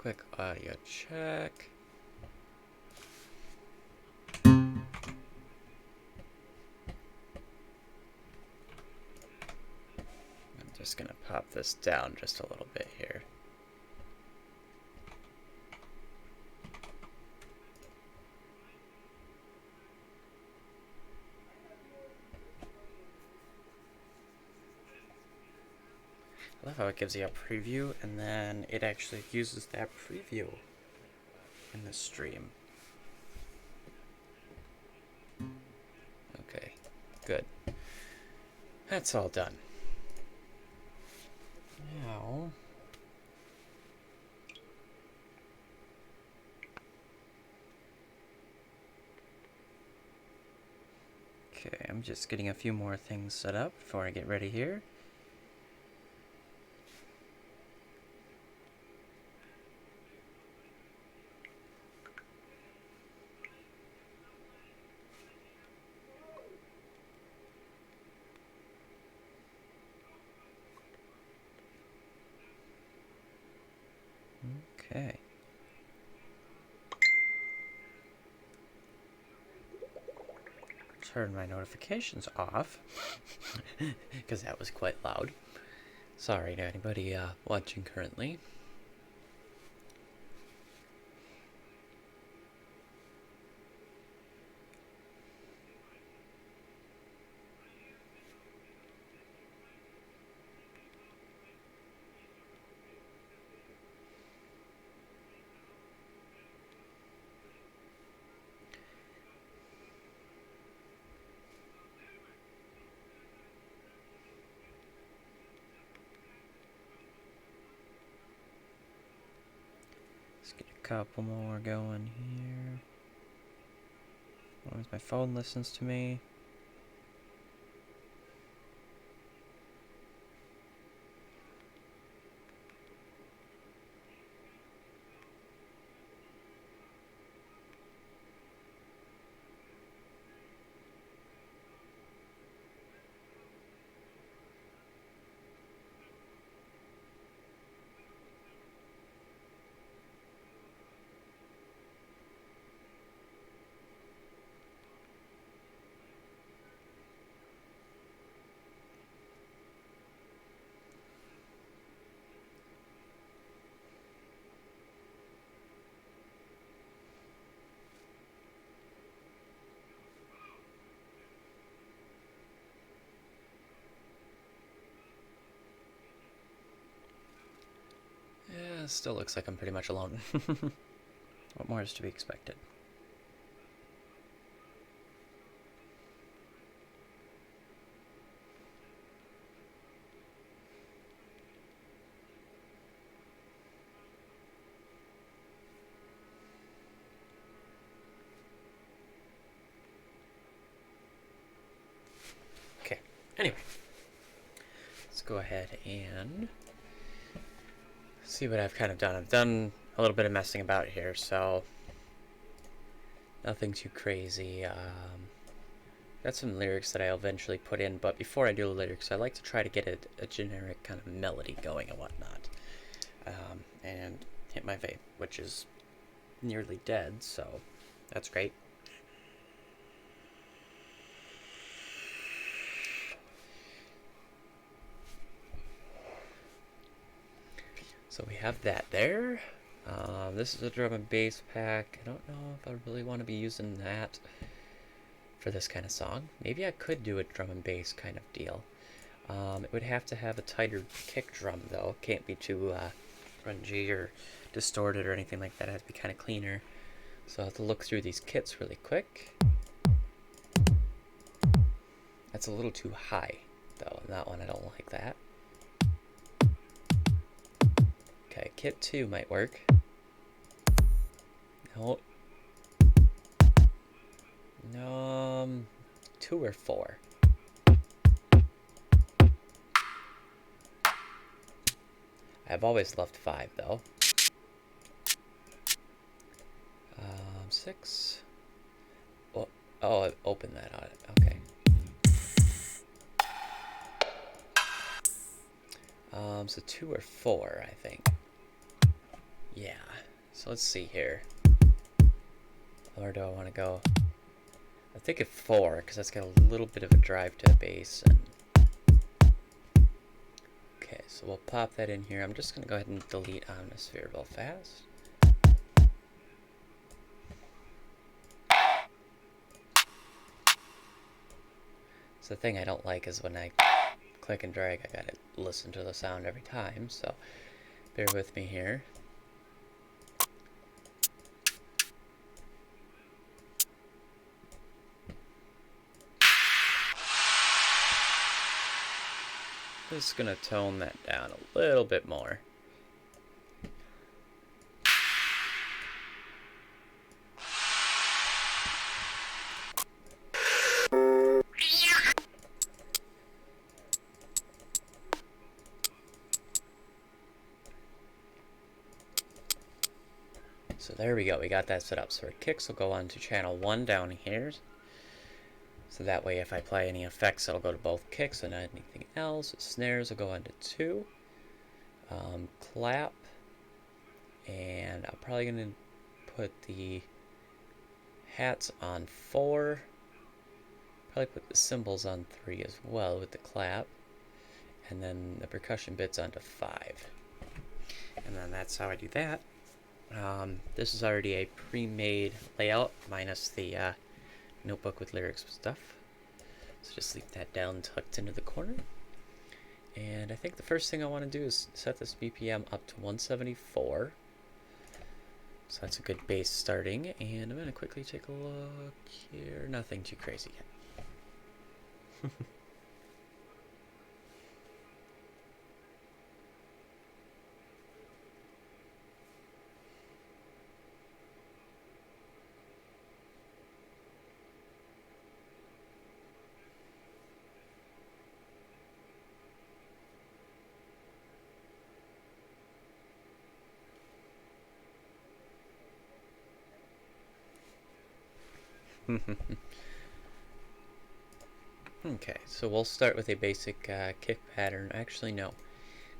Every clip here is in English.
quick audio check. I'm just gonna pop this down just a little bit here. I love how it gives you a preview and then it actually uses that preview in the stream. Okay, good. That's all done. Now, okay, I'm just getting a few more things set up before I get ready here. Okay. Turn my notifications off because that was quite loud. Sorry to anybody watching currently. Let's get a couple more going here. As long as my phone listens to me. Yeah, still looks like I'm pretty much alone. What more is to be expected? Okay, anyway. Let's go ahead and see what I've kind of done. I've done a little bit of messing about here, so nothing too crazy. Got some lyrics that I'll eventually put in, but before I do the lyrics, I like to try to get a generic kind of melody going and whatnot. And hit my vape, which is nearly dead, so that's great. So we have that there. This is a drum and bass pack. I don't know if I really want to be using that for this kind of song. Maybe I could do a drum and bass kind of deal. It would have to have a tighter kick drum though. Can't be too grungy or distorted or anything like that. It has to be kind of cleaner. So I'll have to look through these kits really quick. That's a little too high though. That one, I don't like that. Okay, kit 2 might work. No. 2 or 4. I've always loved 5 though. 6. Oh, I opened that on it. Okay. So 2 or 4, I think. Yeah, so let's see here. Where do I want to go? I think at 4, because that's got a little bit of a drive to the bass. And okay, so we'll pop that in here. I'm just going to go ahead and delete Atmosphere real fast. So the thing I don't like is when I click and drag, I gotta listen to the sound every time, so bear with me here. Just gonna tone that down a little bit more. So there we go, we got that set up. So our kicks will go on to channel 1 down here. So that way if I play any effects, it'll go to both kicks and anything else. Snares will go on to 2. Clap. And I'm probably going to put the hats on 4. Probably put the cymbals on 3 as well with the clap. And then the percussion bits onto 5. And then that's how I do that. This is already a pre-made layout, minus the notebook with lyrics stuff. So just leave that down tucked into the corner. And I think the first thing I want to do is set this BPM up to 174. So that's a good base starting. And I'm going to quickly take a look here. Nothing too crazy yet. Okay, so we'll start with a basic kick pattern. Actually, no,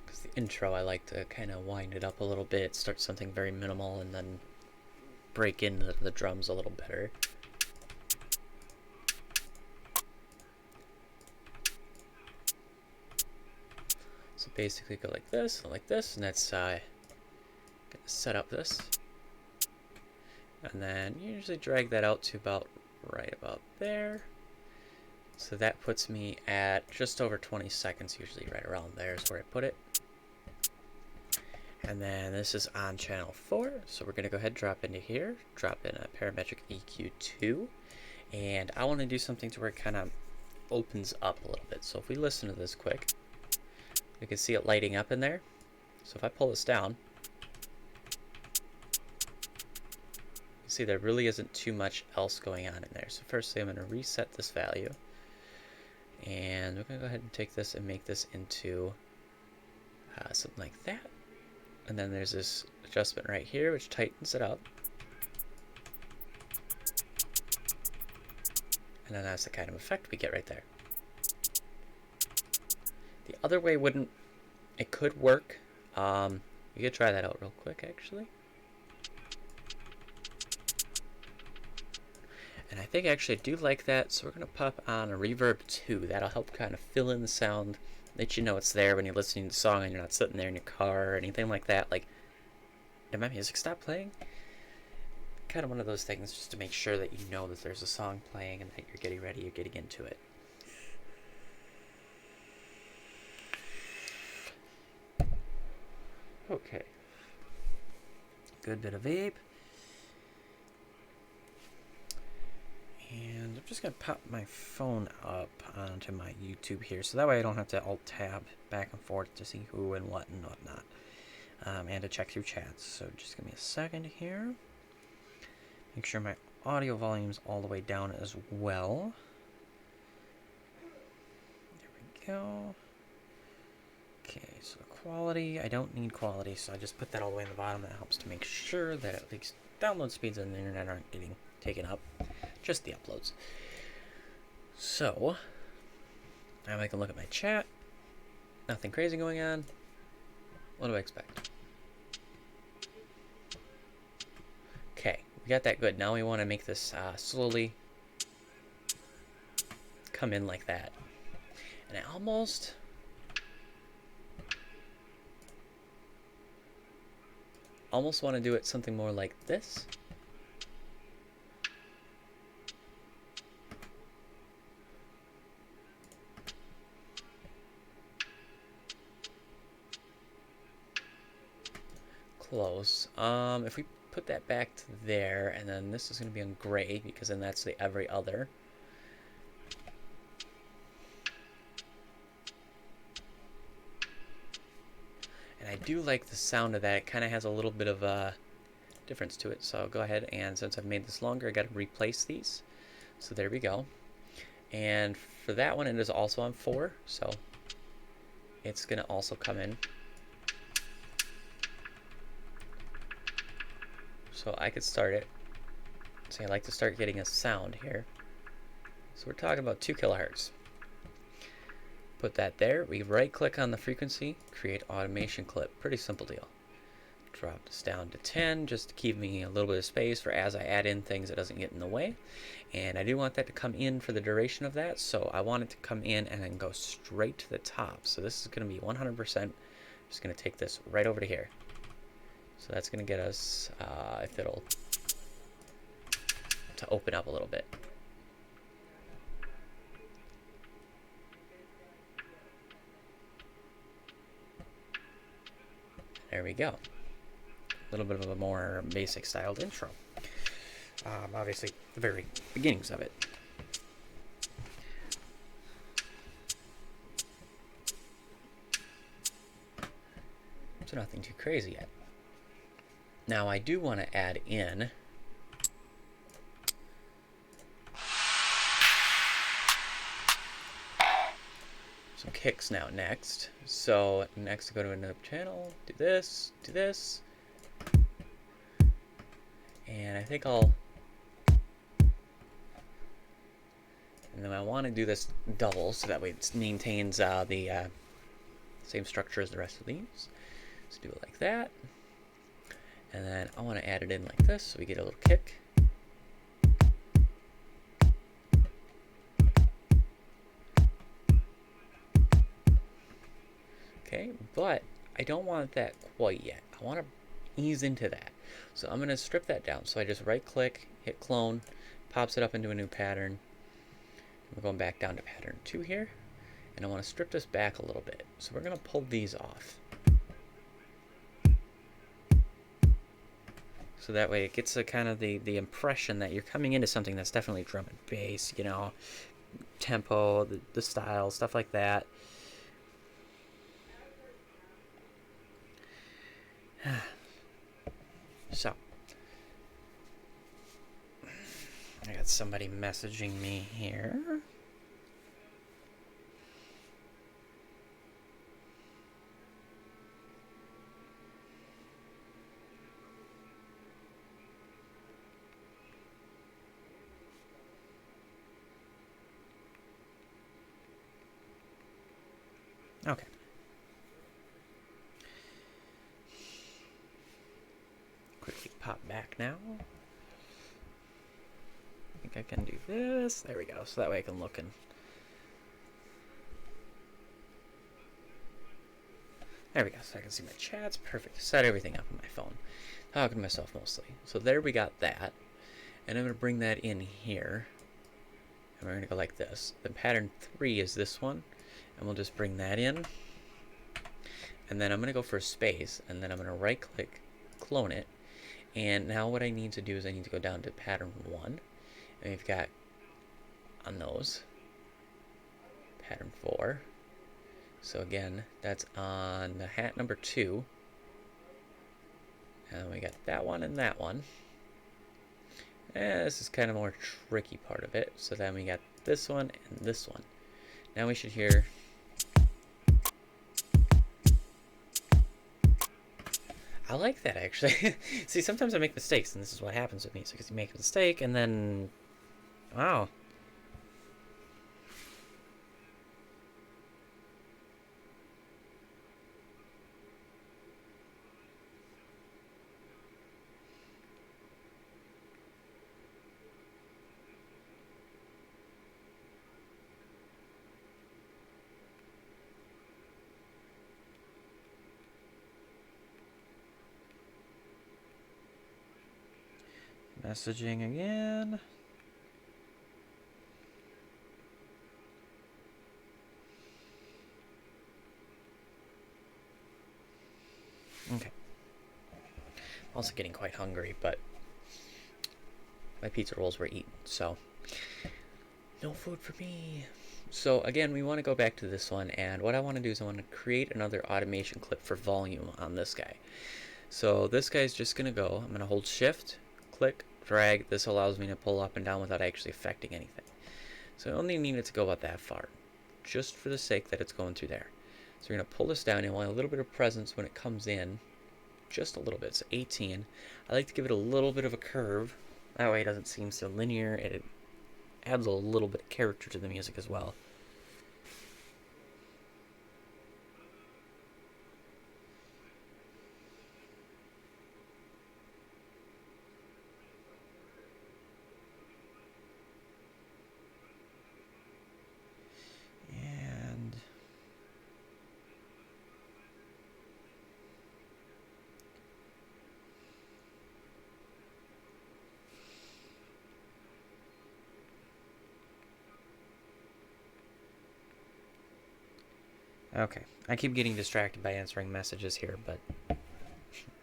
because the intro I like to kind of wind it up a little bit, start something very minimal, and then break into the drums a little better. So basically go like this, and that's gonna set up this. And then usually drag that out to about right about there. So that puts me at just over 20 seconds, usually right around there is where I put it. And then this is on channel 4, so we're going to go ahead and drop into here, drop in a parametric EQ2, and I want to do something to where it kind of opens up a little bit. So if we listen to this quick, we can see it lighting up in there. So if I pull this down, you see there really isn't too much else going on in there. So firstly, I'm going to reset this value. And we're going to go ahead and take this and make this into something like that. And then there's this adjustment right here, which tightens it up. And then that's the kind of effect we get right there. The other way wouldn't, it could work. You could try that out real quick, actually. And I think actually I do like that, so we're going to pop on a reverb 2. That'll help kind of fill in the sound, let you know it's there when you're listening to the song and you're not sitting there in your car or anything like that. Like, did my music stop playing? Kind of one of those things just to make sure that you know that there's a song playing and that you're getting ready, you're getting into it. Okay. Good bit of vape. And I'm just going to pop my phone up onto my YouTube here, so that way I don't have to alt-tab back and forth to see who and what and whatnot, and to check through chats. So just give me a second here. Make sure my audio volume's all the way down as well. There we go. Okay, so quality, I don't need quality, so I just put that all the way in the bottom. That helps to make sure that at least download speeds on the internet aren't getting taken up. Just the uploads. So, now I can look at my chat. Nothing crazy going on. What do I expect? We got that good. Now we want to make this slowly come in like that. And I almost want to do it something more like this. Close. If we put that back to there, and then this is going to be on gray, because then that's the every other. And I do like the sound of that. It kind of has a little bit of a difference to it. So I'll go ahead, and since I've made this longer, I got to replace these. So there we go. And for that one, it is also on 4, so it's going to also come in. So I could start it. So I like to start getting a sound here. So we're talking about 2 kilohertz. Put that there. We right click on the frequency, create automation clip. Pretty simple deal. Drop this down to 10 just to keep me a little bit of space for as I add in things, it doesn't get in the way. And I do want that to come in for the duration of that, so I want it to come in and then go straight to the top. So this is going to be 100%. Just going to take this right over to here. So that's going to get us, if it'll, to open up a little bit. There we go. A little bit of a more basic styled intro. Obviously, the very beginnings of it. So nothing too crazy yet. Now I do want to add in some kicks now next. So next go to another channel, do this, and I think I'll, and then I want to do this double so that way it maintains the same structure as the rest of these. So do it like that. And then I want to add it in like this so we get a little kick. Okay, but I don't want that quite yet. I want to ease into that. So I'm going to strip that down. So I just right click, hit clone, pops it up into a new pattern. We're going back down to pattern 2 here. And I want to strip this back a little bit. So we're going to pull these off. So that way it gets a kind of the impression that you're coming into something that's definitely drum and bass, you know, tempo, the style, stuff like that. So, I got somebody messaging me here. Okay. Quickly pop back now. I think I can do this. There we go. So that way I can look and... There we go. So I can see my chats. Perfect. Set everything up on my phone. Talking to myself mostly. So there we got that. And I'm going to bring that in here. And we're going to go like this. Then pattern 3 is this one. And we'll just bring that in. And then I'm going to go for a space. And then I'm going to right click, clone it. And now what I need to do is I need to go down to pattern 1. And we've got on those pattern 4. So again, that's on the hat number 2. And we got that one and that one. And this is kind of more tricky part of it. So then we got this one and this one. Now we should hear... I like that, actually. See, sometimes I make mistakes, and this is what happens with me. So because you make a mistake, and then... Wow. Messaging again. Okay. Also getting quite hungry, but my pizza rolls were eaten, so no food for me. So again, we want to go back to this one, and what I want to do is I want to create another automation clip for volume on this guy. So this guy's just going to go, I'm going to hold shift, click, drag. This allows me to pull up and down without actually affecting anything. So I only need it to go about that far, just for the sake that it's going through there. So we're going to pull this down, and I want a little bit of presence when it comes in, just a little bit, so 18. I like to give it a little bit of a curve, that way it doesn't seem so linear, and it adds a little bit of character to the music as well. And okay, I keep getting distracted by answering messages here, but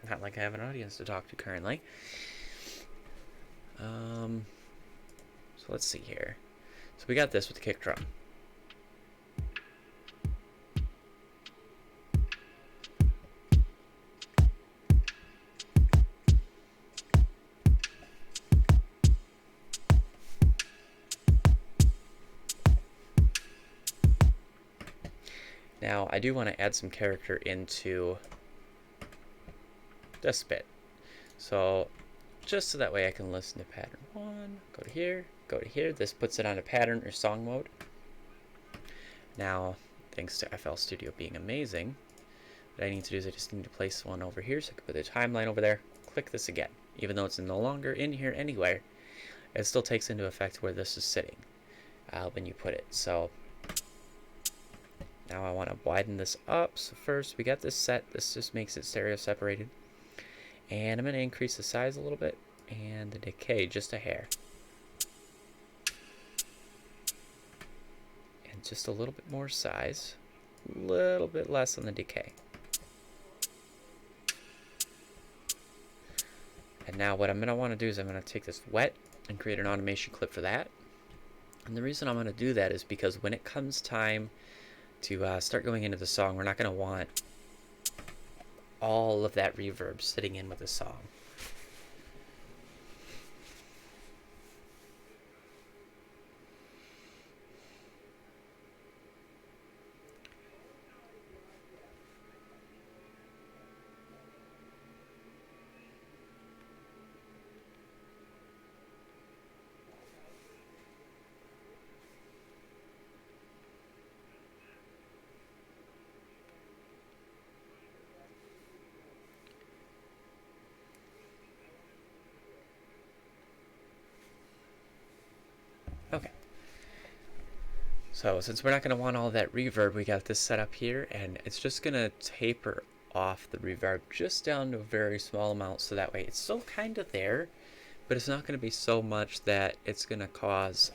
not like I have an audience to talk to currently. So let's see here. So we got this with the kick drum. Now I do want to add some character into this bit. So just so that way I can listen to pattern 1, go to here, go to here. This puts it on a pattern or song mode. Now, thanks to FL Studio being amazing, what I need to do is I just need to place one over here, so I can put the timeline over there, click this again. Even though it's no longer in here anywhere, it still takes into effect where this is sitting when you put it. So now I want to widen this up. So first we got this set. This just makes it stereo separated. And I'm going to increase the size a little bit and the decay just a hair. And just a little bit more size, a little bit less on the decay. And now what I'm going to want to do is I'm going to take this wet and create an automation clip for that. And the reason I'm going to do that is because when it comes time to start going into the song, we're not going to want all of that reverb sitting in with the song. Okay. So since we're not going to want all that reverb, we got this set up here, and it's just going to taper off the reverb just down to a very small amount, so that way it's still kind of there, but it's not going to be so much that it's going to cause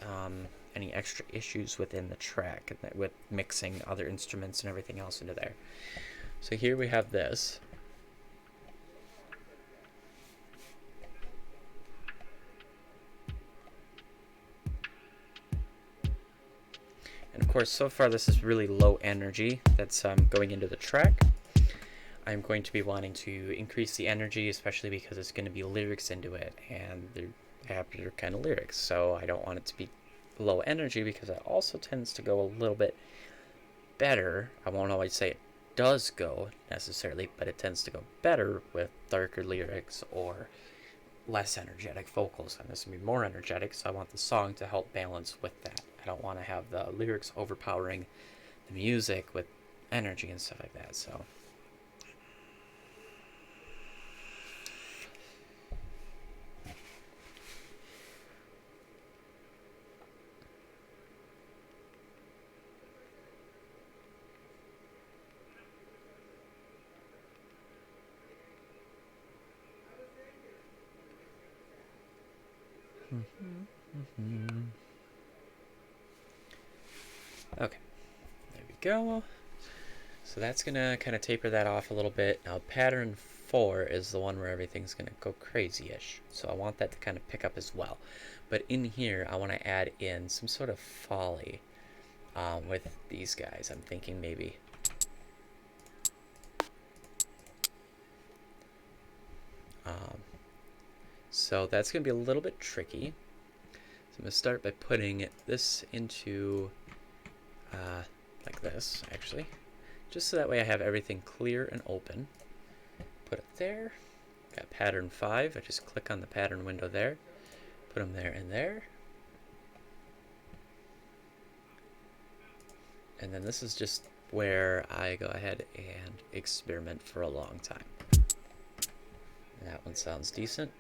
any extra issues within the track with mixing other instruments and everything else into there. So here we have this. And of course, so far this is really low energy that's going into the track. I'm going to be wanting to increase the energy, especially because it's going to be lyrics into it, and they're happier kind of lyrics. So I don't want it to be low energy because it also tends to go a little bit better. I won't always say it does go necessarily, but it tends to go better with darker lyrics or less energetic vocals. And this will be more energetic, so I want the song to help balance with that. I don't want to have the lyrics overpowering the music with energy and stuff like that. So Okay, there we go. So that's gonna kind of taper that off a little bit. Now pattern 4 is the one where everything's gonna go crazy-ish. So I want that to kind of pick up as well. But in here, I want to add in some sort of folly with these guys. I'm thinking maybe. So that's gonna be a little bit tricky. So I'm gonna start by putting this into like this, actually. Just so that way I have everything clear and open. Put it there. Got pattern 5. I just click on the pattern window there. Put them there and there. And then this is just where I go ahead and experiment for a long time. And that one sounds decent.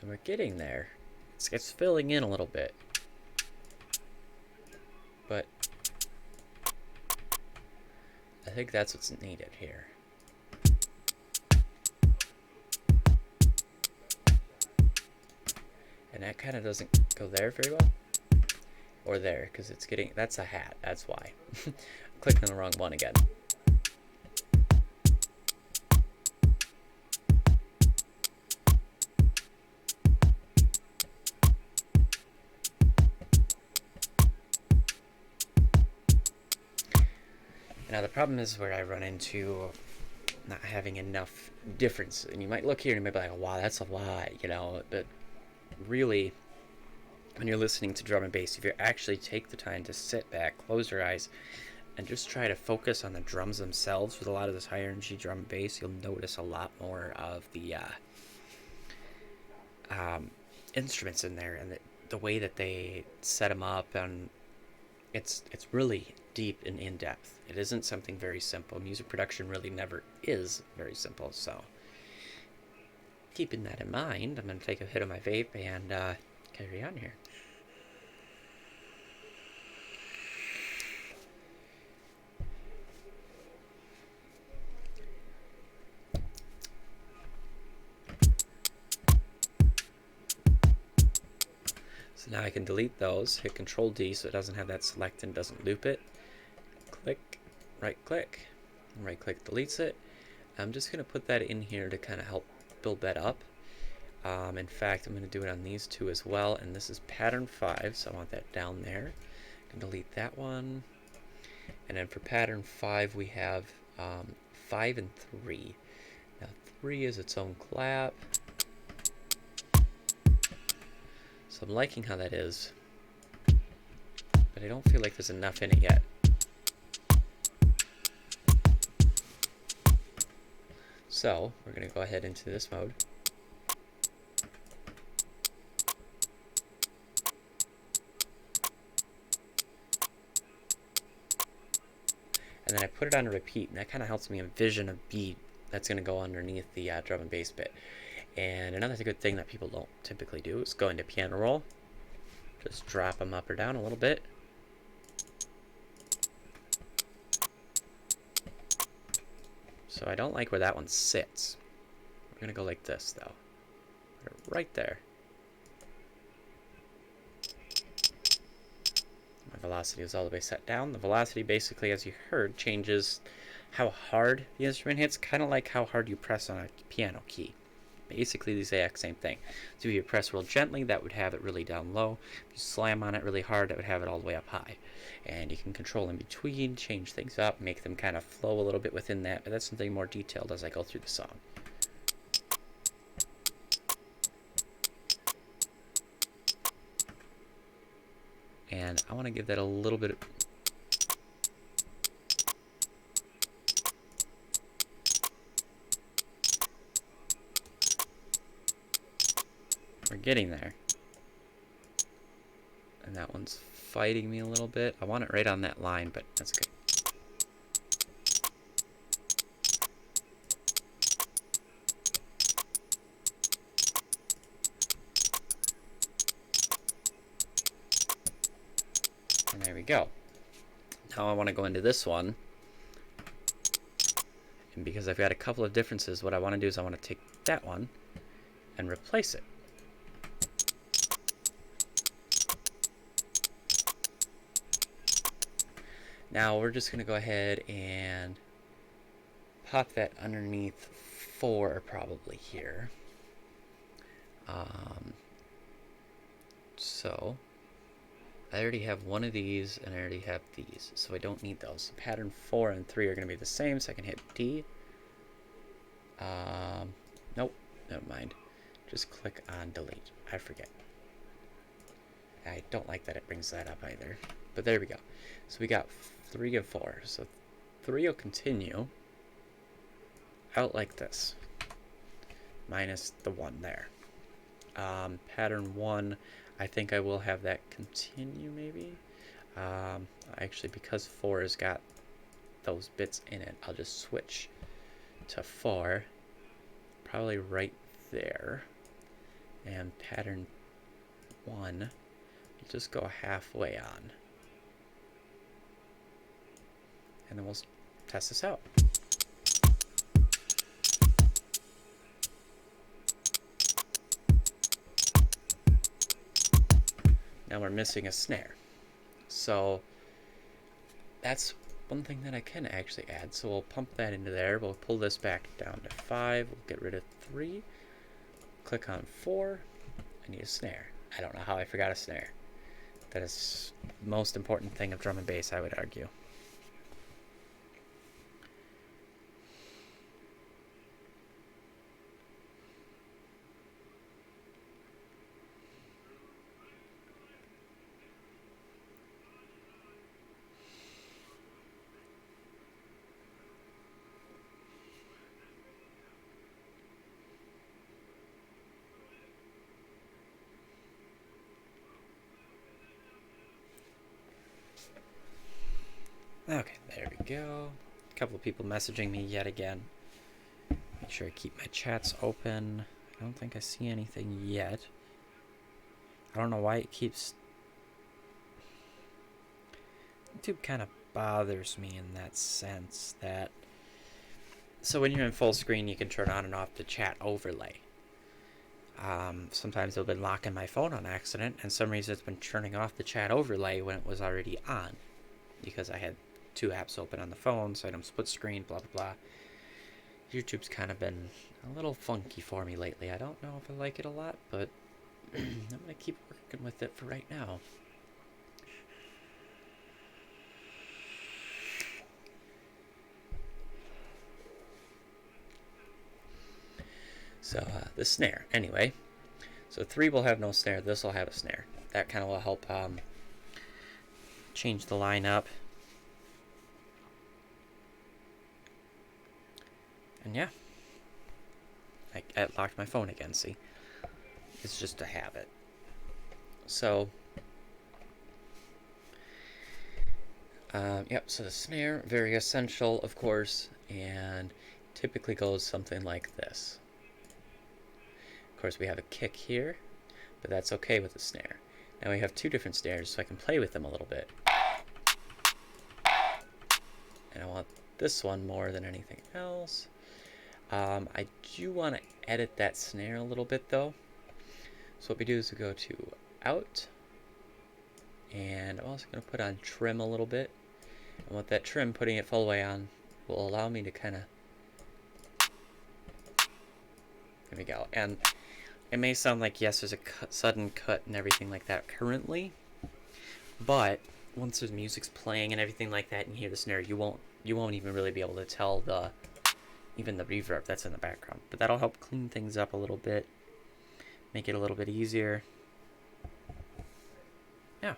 And we're getting there. It's filling in a little bit. But I think that's what's needed here. And that kind of doesn't go there very well. Or there, because it's getting... That's a hat, that's why. I'm clicking the wrong one again. Now the problem is where I run into not having enough difference. And you might look here and you might be like, wow, that's a lot, you know. But really, when you're listening to drum and bass, if you actually take the time to sit back, close your eyes, and just try to focus on the drums themselves with a lot of this high energy drum and bass, you'll notice a lot more of the instruments in there and the way that they set them up, and it's really deep and in-depth. It isn't something very simple. Music production really never is very simple, so keeping that in mind, I'm going to take a hit of my vape and carry on here. So now I can delete those, hit Control D so it doesn't have that select and doesn't loop it. Click, right click deletes it. I'm just going to put that in here to kind of help build that up. In fact, I'm going to do it on these two as well, and this is pattern 5, so I want that down there. I can delete that one. And then for pattern 5, we have 5 and 3. Now 3 is its own clap. So I'm liking how that is, but I don't feel like there's enough in it yet. So we're going to go ahead into this mode. And then I put it on a repeat, and that kind of helps me envision a beat that's going to go underneath the drum and bass bit. And another good thing that people don't typically do is go into piano roll. Just drop them up or down a little bit. So I don't like where that one sits. We're going to go like this, though. Put it right there. My velocity is all the way set down. The velocity basically, as you heard, changes how hard the instrument hits, kind of like how hard you press on a piano key. Basically the exact same thing. So if you press real gently, that would have it really down low. If you slam on it really hard, that would have it all the way up high. And you can control in between, change things up, make them kind of flow a little bit within that, but that's something more detailed as I go through the song. And I want to give that a little bit of... We're getting there. And that one's fighting me a little bit. I want it right on that line, but that's okay. go. Now I want to go into this one. And because I've got a couple of differences, what I want to do is I want to take that one and replace it. Now we're just going to go ahead and pop that underneath 4 probably here. So I already have one of these and I already have these, so I don't need those. Pattern 4 and 3 are going to be the same, so I can hit D. Nope, never mind. Just click on delete. I forget. I don't like that it brings that up either. But there we go. So we got 3 of 4. So 3 will continue out like this, minus the 1 there. Pattern 1, I think I will have that continue maybe. Actually, because 4 has got those bits in it, I'll just switch to 4, probably right there. And pattern 1, we'll just go halfway on. And then we'll test this out. Now we're missing a snare. So that's one thing that I can actually add. So we'll pump that into there. We'll pull this back down to 5. We'll get rid of 3. Click on 4. I need a snare. I don't know how I forgot a snare. That is the most important thing of drum and bass, I would argue. Okay, there we go. A couple of people messaging me yet again. Make sure I keep my chats open. I don't think I see anything yet. I don't know why it keeps... YouTube kind of bothers me in that sense that... So when you're in full screen, you can turn on and off the chat overlay. Sometimes it'll been locking my phone on accident, and some reason it's been turning off the chat overlay when it was already on. Because I had 2 apps open on the phone, so I don't split screen, blah, blah, blah. YouTube's kind of been a little funky for me lately. I don't know if I like it a lot, but I'm going to keep working with it for right now. So, the snare. Anyway, so 3 will have no snare. This will have a snare. That kind of will help change the line up. And yeah, I locked my phone again, see? It's just a habit. So, yep, so the snare, very essential, of course, and typically goes something like this. Of course, we have a kick here, but that's okay with the snare. Now we have 2 different snares, so I can play with them a little bit. And I want this one more than anything else. I do want to edit that snare a little bit though. So what we do is we go to out, and I'm also going to put on trim a little bit. And with that trim, putting it full way on will allow me to kind of... There we go. And it may sound like, yes, there's a sudden cut and everything like that currently, but once the music's playing and everything like that and you hear the snare, you won't even really be able to tell even the reverb that's in the background. But that'll help clean things up a little bit, make it a little bit easier. Yeah.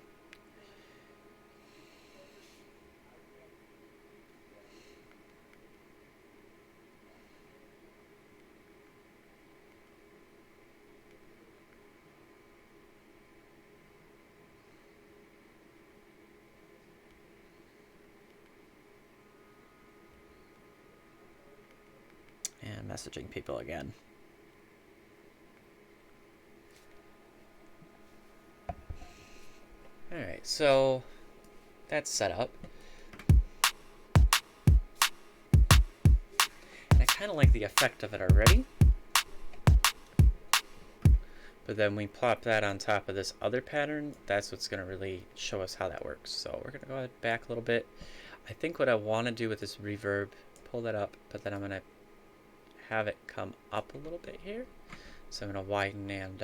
And messaging people again. Alright, so that's set up. And I kind of like the effect of it already. But then we plop that on top of this other pattern, that's what's going to really show us how that works. So we're going to go ahead back a little bit. I think what I want to do with this reverb, pull that up, but then I'm going to have it come up a little bit here. So I'm going to widen and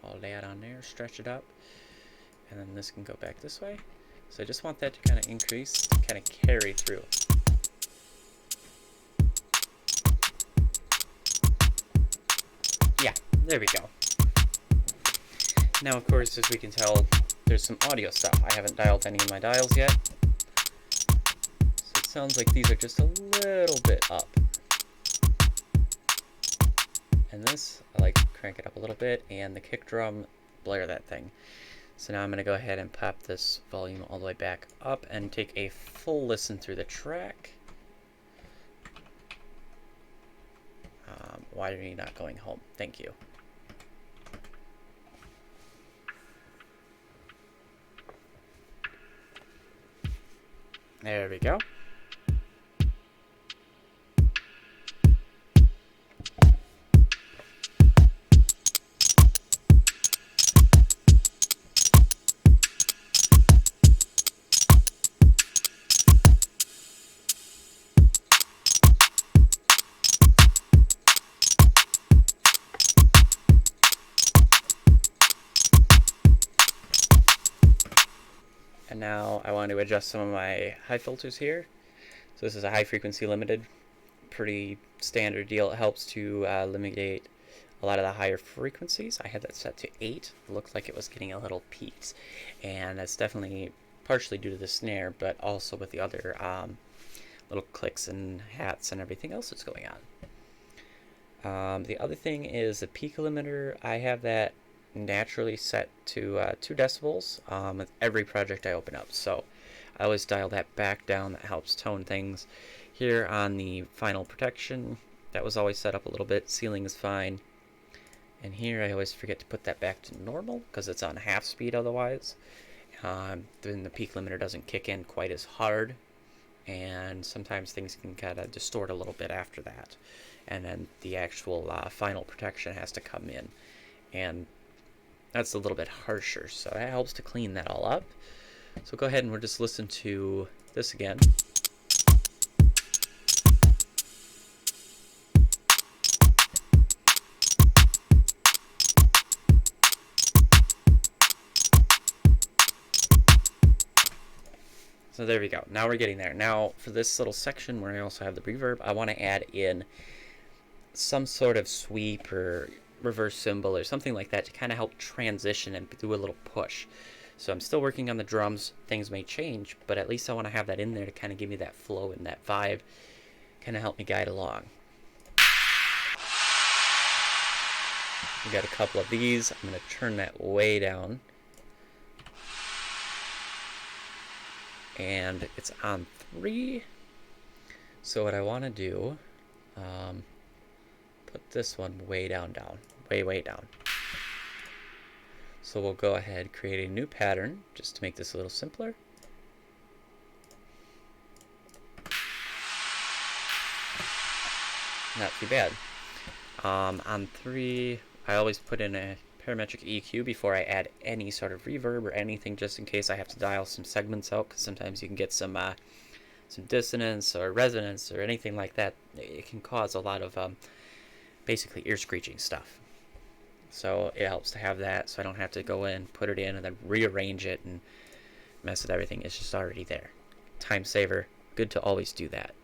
all that on there, stretch it up. And then this can go back this way. So I just want that to kind of increase, kind of carry through. Yeah, there we go. Now, of course, as we can tell, there's some audio stuff. I haven't dialed any of my dials yet. So it sounds like these are just a little bit up. And this, I like to crank it up a little bit, and the kick drum, blare that thing. So now I'm going to go ahead and pop this volume all the way back up and take a full listen through the track. Why are you not going home? Thank you. There we go. And now I want to adjust some of my high filters here. So this is a high frequency limited, pretty standard deal. It helps to eliminate a lot of the higher frequencies. I had that set to 8. It looked like it was getting a little peaked, and that's definitely partially due to the snare, but also with the other little clicks and hats and everything else that's going on. The other thing is the peak limiter. I have that naturally set to 2 decibels with every project I open up, so I always dial that back down. That helps tone things. Here on the final protection, that was always set up a little bit. Ceiling is fine. And here I always forget to put that back to normal because it's on half speed otherwise. Then the peak limiter doesn't kick in quite as hard, and sometimes things can kind of distort a little bit after that. And then the actual final protection has to come in, and that's a little bit harsher, so that helps to clean that all up. So go ahead and we'll just listen to this again. So there we go. Now we're getting there. Now for this little section where I also have the reverb, I want to add in some sort of sweep or reverse cymbal or something like that to kind of help transition and do a little push. So I'm still working on the drums. Things may change, but at least I want to have that in there to kind of give me that flow and that vibe, kind of help me guide along. We got a couple of these. I'm going to turn that way down. And it's on 3. So what I want to do, put this one way down, way down. So we'll go ahead, create a new pattern just to make this a little simpler. Not too bad. On 3, I always put in a parametric EQ before I add any sort of reverb or anything, just in case I have to dial some segments out, because sometimes you can get some dissonance or resonance or anything like that. It can cause a lot of basically ear screeching stuff. So it helps to have that, so I don't have to go in, put it in, and then rearrange it and mess with everything. It's just already there. Time saver. Good to always do that.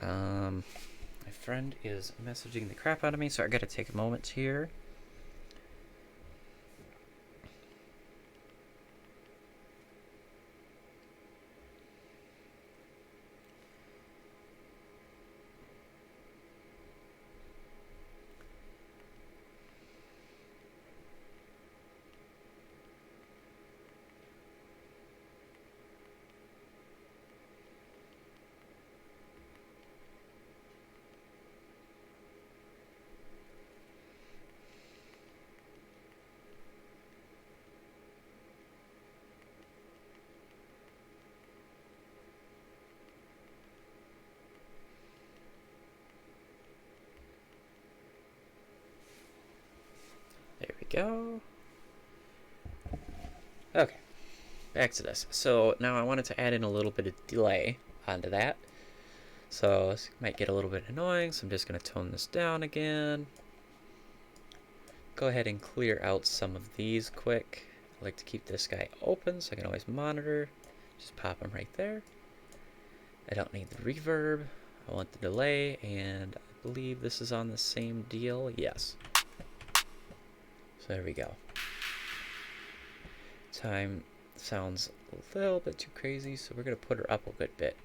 My friend is messaging the crap out of me, so I gotta take a moment here. go. Okay, back to this. So now I wanted to add in a little bit of delay onto that. So this might get a little bit annoying, so I'm just going to tone this down again. Go ahead and clear out some of these quick. I like to keep this guy open so I can always monitor. Just pop him right there. I don't need the reverb. I want the delay, and I believe this is on the same deal. Yes. So there we go. Time sounds a little bit too crazy, so we're going to put her up a good bit.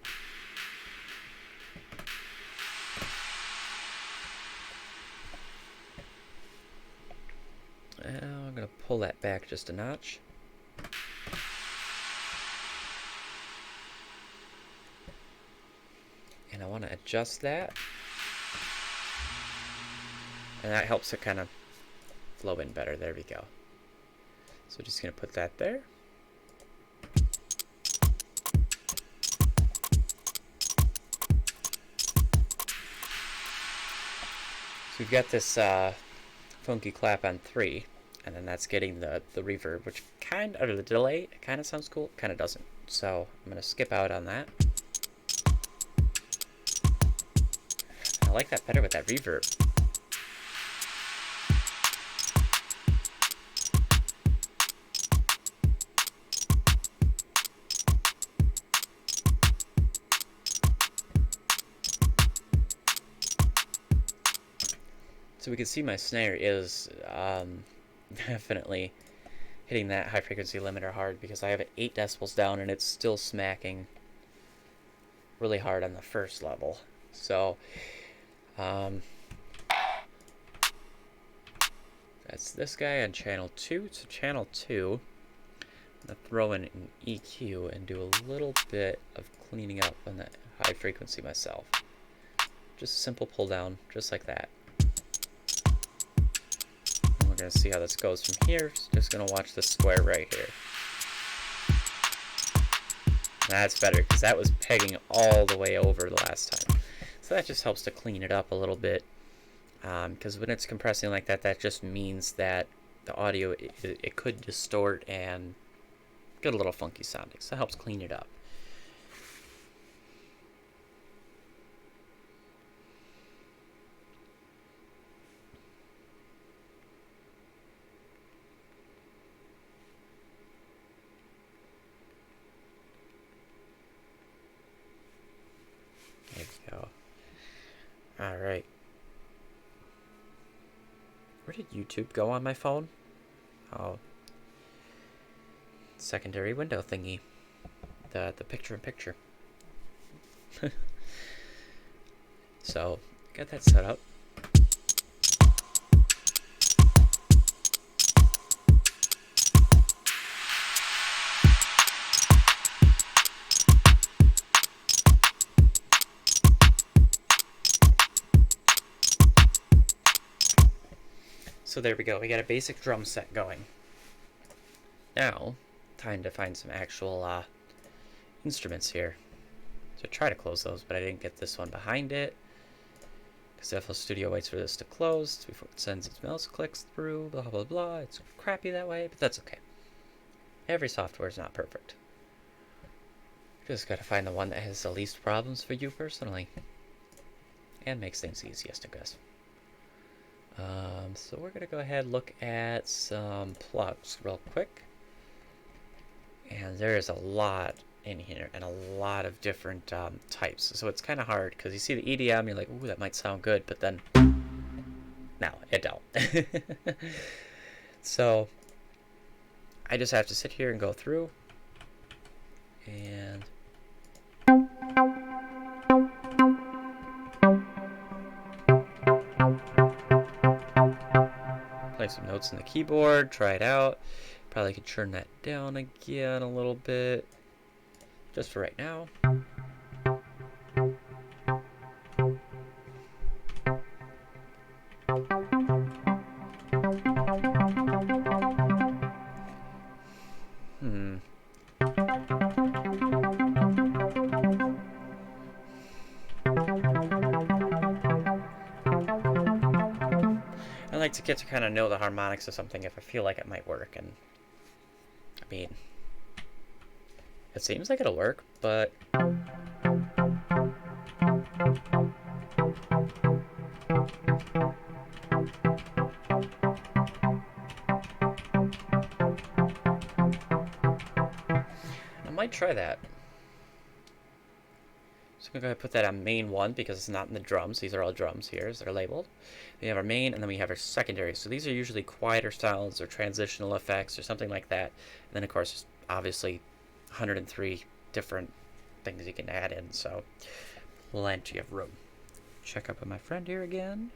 Now I'm going to pull that back just a notch. And I want to adjust that. And that helps it kind of flow in better. There we go. So just going to put that there. So we've got this funky clap on 3, and then that's getting the reverb, which kind of, or the delay, it kind of sounds cool, kind of doesn't. So I'm going to skip out on that. I like that better with that reverb. So we can see my snare is definitely hitting that high frequency limiter hard, because I have it 8 decibels down and it's still smacking really hard on the first level. So that's this guy on channel 2. So channel 2, I'm going to throw in an EQ and do a little bit of cleaning up on that high frequency myself. Just a simple pull down, just like that. We're going to see how this goes from here. Just going to watch this square right here. That's better, because that was pegging all the way over the last time. So that just helps to clean it up a little bit. Because when it's compressing like that, that just means that the audio, it could distort and get a little funky sounding. So it helps clean it up. There we go. Alright. Where did YouTube go on my phone? Oh. Secondary window thingy. The picture-in-picture. So, got that set up. So there we go, we got a basic drum set going. Now, time to find some actual instruments here. So try to close those, but I didn't get this one behind it, because FL Studio waits for this to close before it sends its mouse clicks through, blah blah blah. It's crappy that way, but that's okay. Every software is not perfect. Just gotta find the one that has the least problems for you personally, and makes things easiest, I guess. So we're going to go ahead and look at some plugs real quick. And there's a lot in here, and a lot of different types. So it's kind of hard, because you see the EDM, you're like, ooh, that might sound good, but then, no, it don't. So I just have to sit here and go through, and play some notes on the keyboard, try it out. Probably could turn that down again a little bit, just for right now. like to get to kind of know the harmonics of something if I feel like it might work. And I mean, it seems like it'll work, but I might try that. So I'm going to go ahead and put that on main 1 because it's not in the drums. These are all drums here as they're labeled. We have our main, and then we have our secondary. So these are usually quieter sounds or transitional effects or something like that. And then, of course, obviously 103 different things you can add in. So plenty of room. Check up on my friend here again.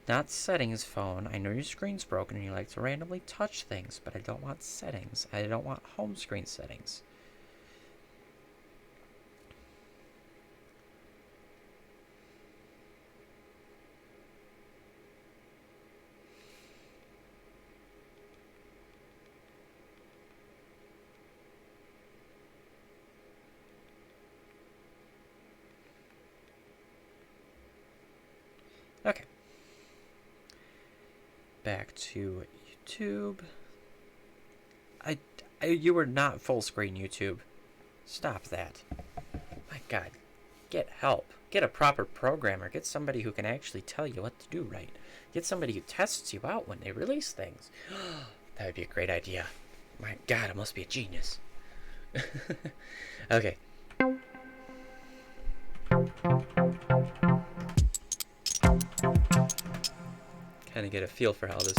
Not settings phone. I know your screen's broken and you like to randomly touch things, but I don't want settings. I don't want home screen settings. Okay. Back to YouTube. You were not full screen, YouTube. Stop that. My God. Get help. Get a proper programmer. Get somebody who can actually tell you what to do right. Get somebody who tests you out when they release things. That would be a great idea. My God, I must be a genius. Okay. Kind of get a feel for how this...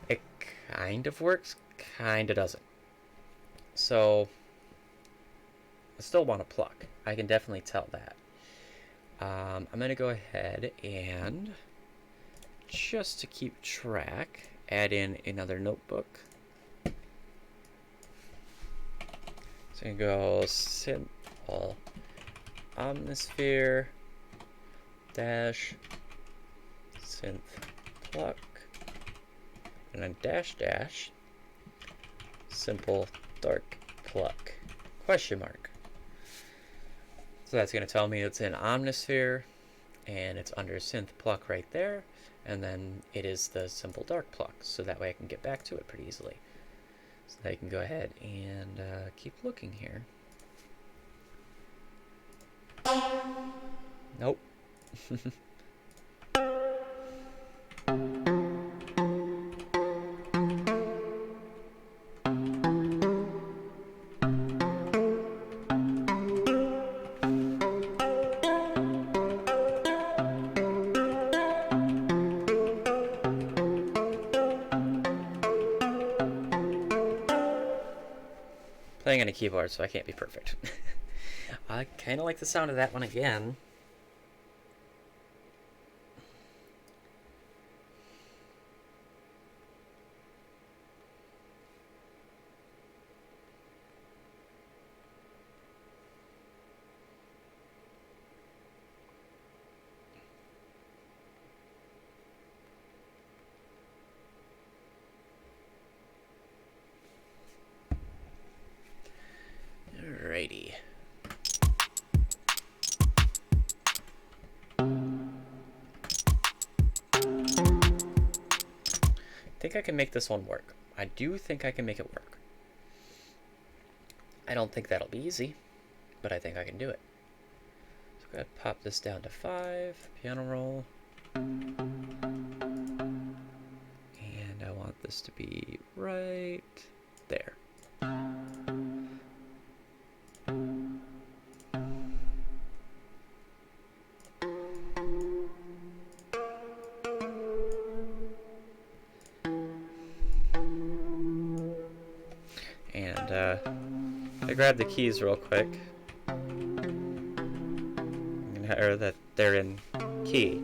It kind of works, kind of doesn't. So, I still want to pluck. I can definitely tell that. I'm going to go ahead and, just to keep track, add in another notebook. So I'm going to go simple omnisphere dash synth pluck and then dash dash simple dark pluck question mark. So that's going to tell me it's in omnisphere and it's under synth pluck right there, and then it is the simple dark pluck, so that way I can get back to it pretty easily. So I can go ahead and keep looking here. Nope. Playing on a keyboard, so I can't be perfect. I kind of like the sound of that one again. Alrighty. I think I can make this one work. I do think I can make it work. I don't think that'll be easy, but I think I can do it. So I'm going to pop this down to 5, piano roll. And I want this to be right there. And I grabbed the keys real quick. Or that they're in key.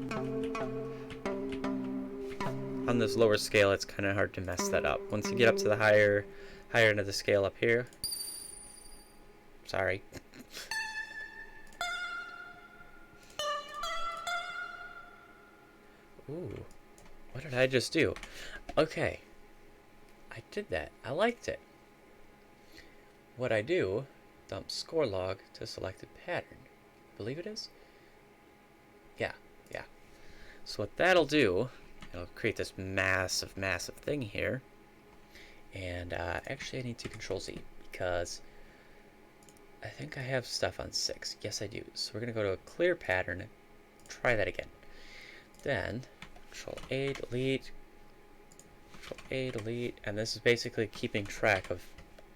On this lower scale, it's kind of hard to mess that up. Once you get up to the higher end of the scale up here. Sorry. Ooh. What did I just do? Okay. I did that. I liked it. What I do, dump score log to selected pattern. believe it is. Yeah, yeah. So what that'll do, it'll create this massive, massive thing here. And actually I need to Control Z because I think I have stuff on 6. Yes, I do. So we're going to go to a clear pattern and try that again. Then Control A, delete, Control A, delete, and this is basically keeping track of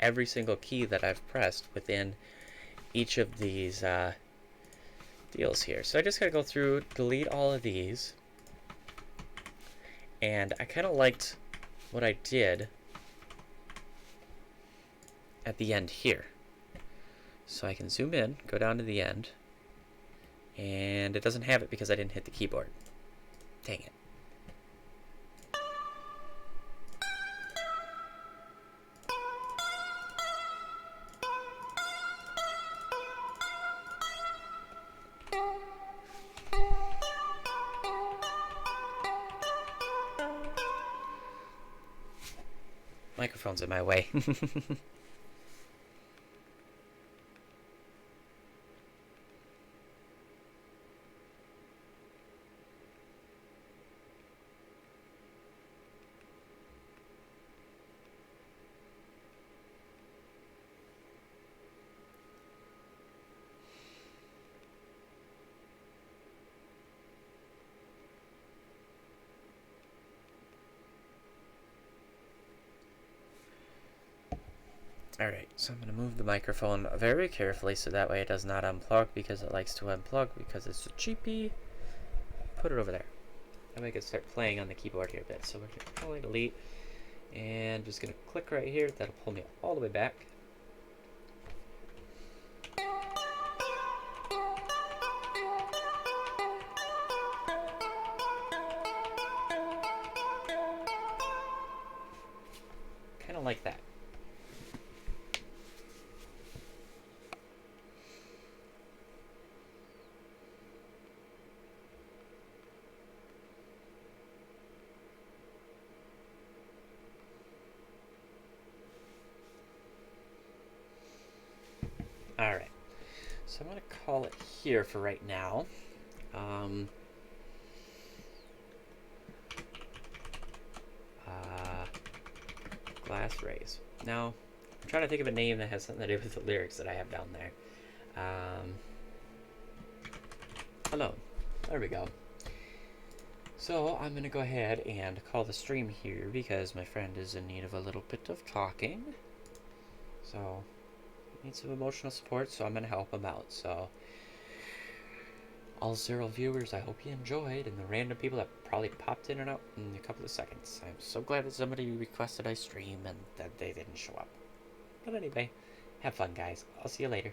every single key that I've pressed within each of these deals here. So I just got to go through, delete all of these, and I kind of liked what I did at the end here. So I can zoom in, go down to the end, and it doesn't have it because I didn't hit the keyboard. Dang it. Microphone's in my way. Alright, so I'm going to move the microphone very carefully so that way it does not unplug because it likes to unplug because it's a cheapie. Put it over there. That way I can start playing on the keyboard here a bit. So we're going to Control delete and just going to click right here. That'll pull me all the way back. Kind of like that. Alright, so I'm going to call it here for right now. Glass rays. Now, I'm trying to think of a name that has something to do with the lyrics that I have down there. Hello. There we go. So, I'm going to go ahead and call the stream here because my friend is in need of a little bit of talking. So, he needs some emotional support, so I'm going to help him out. So, all 0 viewers, I hope you enjoyed, and the random people that probably popped in and out in a couple of seconds. I'm so glad that somebody requested I stream and that they didn't show up. But anyway, have fun, guys. I'll see you later.